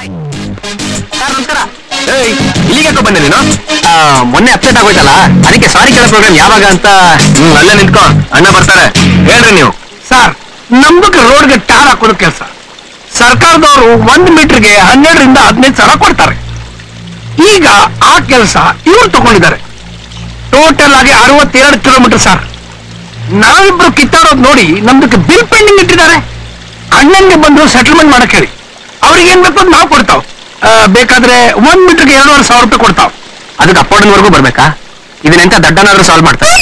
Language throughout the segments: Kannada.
ನಮಸ್ಕಾರ. ಇಲ್ಲಿಗೆ ಯಾಕೋ ಬಂದೆ ನೀನು? ಮೊನ್ನೆ ಅಪ್ಸೆಟ್ ಆಗೋಯ್ತಲ್ಲ, ಅದಕ್ಕೆ ಸಾರಿ ಕೇಳೋ ಪ್ರೋಗ್ರಾಮ್ ಯಾವಾಗ ಅಂತ. ಅಲ್ಲೇ ನಿಂತ್ಕೊ, ಅಣ್ಣ ಬರ್ತಾರೆ. ಹೇಳ್ರಿ ನೀವು. ಸರ್, ನಮ್ದಕ್ಕೆ ರೋಡ್ಗೆ ಟಾರ್ ಹಾಕೋದು ಕೆಲಸ. ಸರ್ಕಾರದವರು 1 ಮೀಟರ್ಗೆ 12ರಿಂದ 15 ಸಾವಿರ ಕೊಡ್ತಾರೆ. ಈಗ ಆ ಕೆಲಸ ಇವ್ರು ತಗೊಂಡಿದ್ದಾರೆ. ಟೋಟಲ್ ಆಗಿ 62 ಕಿಲೋಮೀಟರ್ ಸರ್. ನಾವಿಬ್ರು ಕಿತ್ತಾಡೋದು ನೋಡಿ ನಮ್ದಕ್ಕೆ ಬಿಲ್ ಪೆಂಡಿಂಗ್ ಇಟ್ಟಿದ್ದಾರೆ. ಅಣ್ಣನ್ಗೆ ಬಂದು ಸೆಟಲ್ಮೆಂಟ್ ಮಾಡಕ್ ಹೇಳಿ. ಅವ್ರಿಗೆ ಏನ್ ಬೇಕು ನಾವು ಕೊಡ್ತಾವ್. ಬೇಕಾದ್ರೆ 1 ಮೀಟರ್ಗೆ 2,500 ರೂಪಾಯಿ ಕೊಡ್ತಾವ್. ಅದಕ್ಕೆ ಅಪ್ಪೋರ್ಡ್ವರೆಗೂ ಬರ್ಬೇಕಾ? ಇದನ್ನೆಂತ ದಡ್ಡನಾದ್ರೂ ಸಾಲ್ವ್ ಮಾಡ್ತಾರೆ.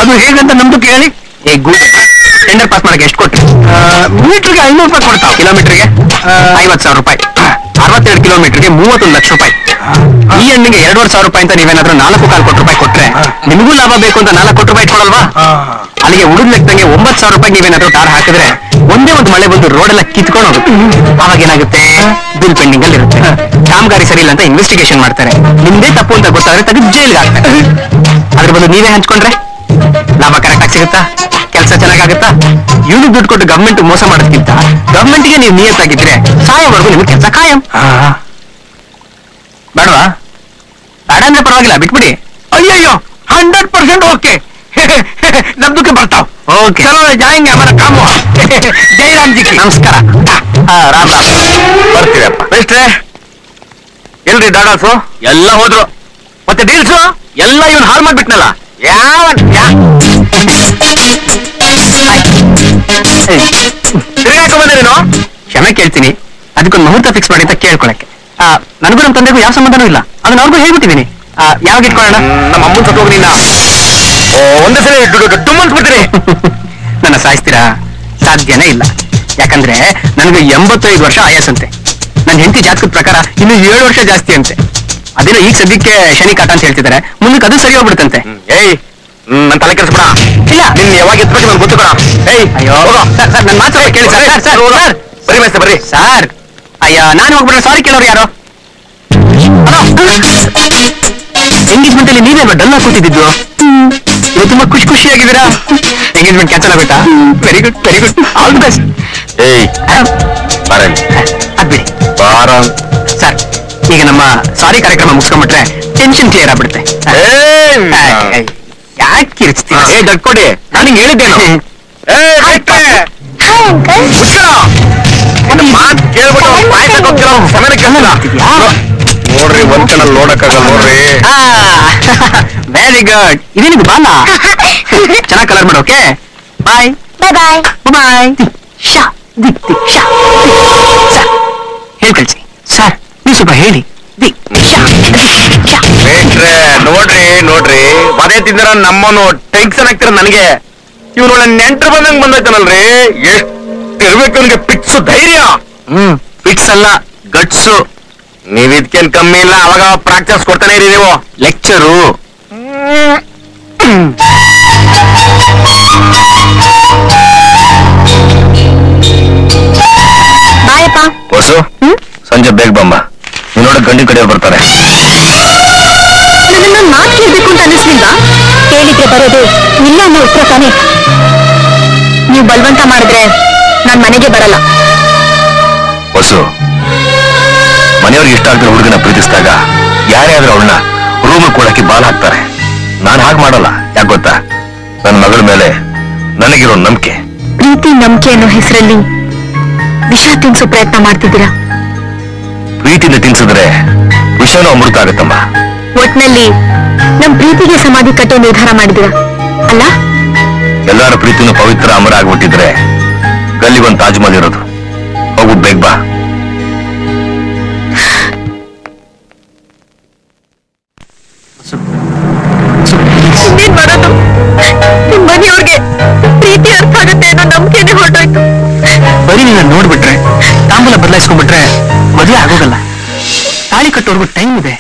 ಅದು ಹೇಗಂತ ನಮ್ದಕ್ಕೆ ಹೇಳಿ. ಟೆಂಡರ್ ಪಾಸ್ ಮಾಡಕ್ಕೆ ಎಷ್ಟು ಕೊಟ್ರಿ? ಮೀಟರ್ಗೆ 500 ರೂಪಾಯಿ ಕೊಡ್ತಾವ್. ಕಿಲೋಮೀಟರ್ಗೆ 50,000 ರೂಪಾಯಿ. 62 ಕಿಲೋಮೀಟರ್ಗೆ 31 ಲಕ್ಷ ರೂಪಾಯಿ. ಈ ಹಣ್ಣಿಗೆ 2,500 ರೂಪಾಯಿ ಅಂತ ನೀವೇನಾದ್ರೂ 4 ಕೋಟಿ ರೂಪಾಯಿ ಕೊಟ್ರೆ ನಿಮಗೂ ಲಾಭ ಬೇಕು ಅಂತ 4 ಕೋಟಿ ರೂಪಾಯಿ ಕೊಡಲ್ವಾ? ಅಲ್ಲಿಗೆ ಉಳಿದ ಲೆಕ್ಕದಂಗೆ 9,000 ರೂಪಾಯಿ ನೀವೇನಾದ್ರೂ ಟಾರ್ ಹಾಕಿದ್ರೆ ಒಂದೇ ಒಂದು ಮಳೆ ಬಂದು ರೋಡ್ ಎಲ್ಲ ಕಿತ್ಕೊಂಡು ಹೋಗುತ್ತೆ. ಅವಾಗ ಏನಾಗುತ್ತೆ? ಬಿಲ್ ಪೆಂಡಿಂಗ್ ಅಲ್ಲಿ ಇರುತ್ತೆ. ಕಾಮಗಾರಿ ಸರಿ ಇಲ್ಲ ಅಂತ ಇನ್ವೆಸ್ಟಿಗೇಷನ್ ಮಾಡ್ತಾರೆ. ನಿಮ್ದೇ ತಪ್ಪು ಅಂತ ಗೊತ್ತಾದ್ರೆ ತೆಗೆದು ಜೈಲ್ಗೆ ಹಾಕ್ತಾರೆ. ಅದ್ರ ಬದಲು ನೀವೇ ಹಂಚ್ಕೊಂಡ್ರೆ ಲಾಭ ಕರೆಕ್ಟ್ ಆಗಿ ಸಿಗುತ್ತಾ? ಕೆಲಸ ಚೆನ್ನಾಗಾಗುತ್ತಾ? ಇವ್ರಿಗೆ ದುಡ್ಡು ಕೊಟ್ಟು ಗವರ್ಮೆಂಟ್ ಮೋಸ ಮಾಡೋದಕ್ಕಿಂತ ಗವರ್ಮೆಂಟ್ಗೆ ನೀವು ನಿಯತ್ತಾಗಿದ್ರೆ ಸಾಯೋವರೆಗೂ ನಿಮ್ಗೆ ಕೆಲಸ ಕಾಯಂ. ಬೇಡವಾ? ಬೇಡ ಅಂದ್ರೆ ಪರವಾಗಿಲ್ಲ, ಬಿಟ್ಬಿಡಿ. ಅಯ್ಯಯ್ಯೋ, 100% ಓಕೆ. ನಮ್ದಕ್ಕೆ ಬರ್ತಾವ್. ಓಕೆ, ಚಲೋ ಜಾಯಿಂಗ್ ಹಮಾರ ಕಾಮು. ಜೈರಾಮ್ ಜಿ ನಮಸ್ಕಾರ. ರಾಮ್ ರಾಮ್. ಬರ್ತೀರಪ್ಪ. ಬೆಸ್ಟ್ರೆ ಎಲ್ರಿ ದಾಡಾಸು? ಎಲ್ಲ ಹೋದ್ರು. ಮತ್ತೆ ಡೀಲ್ಸು ಎಲ್ಲ ಇವನ್ ಹಾಳು ಮಾಡ್ಬಿಟ್ನಲ್ಲ. ತಿರುಗಾಕ ಬಂದೆ ನೀನು? ಕ್ಷಮೆ ಕೇಳ್ತೀನಿ. ಅದಕ್ಕೊಂದು ಮುಹೂರ್ತ ಫಿಕ್ಸ್ ಮಾಡಿ ಅಂತ ಕೇಳ್ಕೊಳಕ್ಕೆ. ನನಗೂ ನಮ್ಮ ತಂದೆಗೂ ಯಾವ ಸಂಬಂಧನೂ ಇಲ್ಲ. ಅದನ್ನ ಅವ್ರಿಗೂ ಹೇಳ್ಬಿಟ್ಟಿದ್ದೀನಿ. ಯಾವಾಗ ಇಟ್ಕೊಳ್ಳೋಣ? ನಮ್ಮ ಅಮ್ಮನ ಸತ್ತೋಗಿ ನಿನ್ನ ಒಂದೇ ಸಲ ಡುಮ್ಮನ್ಸ್ಬಿಡ್ತೀನಿ. ನನ್ನ ಸಾಯಿಸ್ತೀರಾ? ಸಾಧ್ಯನೇ ಇಲ್ಲ. ಯಾಕಂದ್ರೆ ನನಗೆ 85 ವರ್ಷ ಆಯಸ್ಸಂತೆ. ನನ್ನ ಹೆಂಡತಿ ಜಾತಕದ ಪ್ರಕಾರ ಇನ್ನು 7 ವರ್ಷ ಜಾಸ್ತಿ ಅಂತೆ. ಅದೇನೋ ಈಗ ಸದ್ಯಕ್ಕೆ ಶನಿ ಕಾಟ ಅಂತ ಹೇಳ್ತಿದ್ದಾರೆ. ಮುಂದಕ್ಕೆ ಅದು ಸರಿ ಹೋಗ್ಬಿಡುತ್ತಂತೆ. ಏಯ್, ನನ್ ತಲೆ ಕೆಲ್ಸಬೇಡ. ಇಲ್ಲ, ನಿನ್ ಯಾವಾಗ ಎತ್ಬೇಕು ನನ್ಗೆ ಗೊತ್ತು ಕಣ. ಏಯ್, ಅಯ್ಯೋ ಸರ್, ನನ್ನ ಮಾತು ಕೇಳಿ ಸರ್. ಸರ್ ಬರೀ ಮೇಸ್ತ ಬರ್ರಿ ಸರ್. ಅಯ್ಯ, ನಾನು ಹೋಗ್ಬಿಟ್ರೆ ಸಾರಿ ಕೇಳೋರು ಯಾರು? ಎಂಗೇಜ್ಮೆಂಟ್ ಅಲ್ಲಿ ನೀವೇ ಡಲ್ ಆಗಿ ಕೂತಿದ್ದು. ನೀವು ತುಂಬಾ ಖುಷಿಯಾಗಿದ್ದೀರಾ. ಎಂಗೇಜ್ಮೆಂಟ್ ಕ್ಯಾನ್ಸಲ್ ಆಗುತ್ತಾ? Very good, very good, all the best. ಏಯ್, ಅದ್ಬಿಡಿ ಸರ್. ಈಗ ನಮ್ಮ ಸಾರಿ ಕಾರ್ಯಕ್ರಮ ಮುಗಿಸ್ಕೊಂಡ್ಬಿಟ್ರೆ ಟೆನ್ಷನ್ ಕ್ಲಿಯರ್ ಆಗ್ಬಿಡುತ್ತೆ. ಯಾಕೆ ಕಿರ್ಚ್ತೀರಾ? ದಟ್ಕೊಡಿ, ನಾನು ಹಿಂಗೆ ಹೇಳಿದ್ದೇನು? ಮಾತು ಕೇಳ್ಬಿಟ್ಟು ನೋಡ್ರಿ, ಒಂದ್ ಕಣ ನೋಡಕ್ಕಾಗಲ್ಲ ನೋಡ್ರಿ. Very good. ಇದೇನಿದು ಬಾಲ? ಚೆನ್ನಾಗಿ ಕಲರ್ ಮಾಡು. ಓಕೆ, ಬಾಯ್ ಬಾಯ್ ಬಾಯ್. ಹೇಳಿ ಕಳ್ಸಿ ಸರ್. ನೀವು ಸ್ವಲ್ಪ ಹೇಳಿ. ನೋಡ್ರಿ ಮನೆ ತಿಂದ್ರ ನಮ್ಮನು ಟೆನ್ಷನ್ ಆಗ್ತಿರ ನನಗೆ. ಇವ್ನೊಳ್ಳೆ ನೆಂಟ್ರು ಬಂದಂಗ್ ಬಂದೈತನಲ್ರಿ. ಎಷ್ಟು ಇರ್ಬೇಕು ನಿಮ್ಗೆ ಪಿಕ್ಸು ಧೈರ್ಯ. ಫಿಕ್ಸ್ ಅಲ್ಲ, ಗಟ್ಸು. ನೀವ್ ಇದ್ಕೇನ್ ಕಮ್ಮಿ ಇಲ್ಲ. ಅವಾಗ ಪ್ರಾಕ್ಟೀಸ್ ಕೊಡ್ತಾನೆ ಇರಿ ನೀವು. ಲೆಕ್ಚರು. ಬಾಯಪ್ಪ. ಹೊಸು, ಸಂಜೆ ಬೇಗ ಬಮ್ಮ. ನೀನೋಡ ಗಂಡಿ ಕಡೆ ಬರ್ತಾರೆ. ನನ್ನ ಮಾತು ಕೇಳ್ಬೇಕು ಅಂತ ಅನಿಸ್ಲಿಲ್ವಾ? ಕೇಳಿದ್ರೆ ಬರೋದು ಇಲ್ಲ ಅನ್ನೋ ಉತ್ತರ ತಾನೆ. ನೀವು ಬಲವಂತ ಮಾಡಿದ್ರೆ ನಾನ್ ಮನೆಗೆ ಬರಲ್ಲ. ಹೊಸು, ಮನೆಯವ್ರಿಗೆ ಇಷ್ಟ ಆಗ್ತಿರೋ ಹುಡುಗನ ಪ್ರೀತಿಸಿದಾಗ ಯಾರ್ಯಾದ್ರೂ ಅವಳನ್ನ ರೂಮ್ ಕೊಡಕ್ಕೆ ಬಾಲ್ ಹಾಕ್ತಾರೆ. ನಾನು ಹಾಗೆ ಮಾಡಲ್ಲ. ಯಾಕೆ ಗೊತ್ತಾ? ನನ್ನ ಮಗಳ ಮೇಲೆ ನನಗಿರೋ ನಂಬಿಕೆ. ಪ್ರೀತಿ ನಂಬಿಕೆ ಅನ್ನೋ ಹೆಸರಲ್ಲಿ ವಿಷ ತಿನ್ಸೋ ಪ್ರಯತ್ನ ಮಾಡ್ತಿದ್ದೀರಾ. ಪ್ರೀತಿನ ತಿನ್ಸಿದ್ರೆ ವಿಷನೂ ಅಮೃತ ಆಗುತ್ತಮ್ಮ. ಒಟ್ನಲ್ಲಿ ನಮ್ ಪ್ರೀತಿಗೆ ಸಮಾಧಿ ಕಟ್ಟೋ ನಿರ್ಧಾರ ಮಾಡಿದಿರ ಅಲ್ಲ? ಎಲ್ಲಾರ ಪ್ರೀತಿನೂ ಪವಿತ್ರ ಅಮರ ಆಗ್ಬಿಟ್ಟಿದ್ರೆ ಗಲ್ಲಿಗೊಂದು ತಾಜ್ ಮಹಲ್ ಇರೋದು. ಹೋಗು, ಬೇಗ ಬಾ. ಇನ್ನೇನ್ ಮಾಡೋದು? ನಿಮ್ ಮನೆಯವ್ರಿಗೆ ಪ್ರೀತಿ ಅರ್ಥ ಆಗುತ್ತೆ ಅನ್ನೋ ನಂಬಿಕೆನೆ ಹೊರಟೋಯ್ತು. ಬರೀ ನೀನ ನೋಡ್ಬಿಟ್ರೆ, ತಾಂಬೂಲ ಬದಲಾಯಿಸ್ಕೊಂಡ್ಬಿಟ್ರೆ ಮದುವೆ ಆಗೋಗಲ್ಲ. ತಾಳಿ ಕಟ್ಟೋರ್ಗು ಟೈಮ್ ಇದೆ.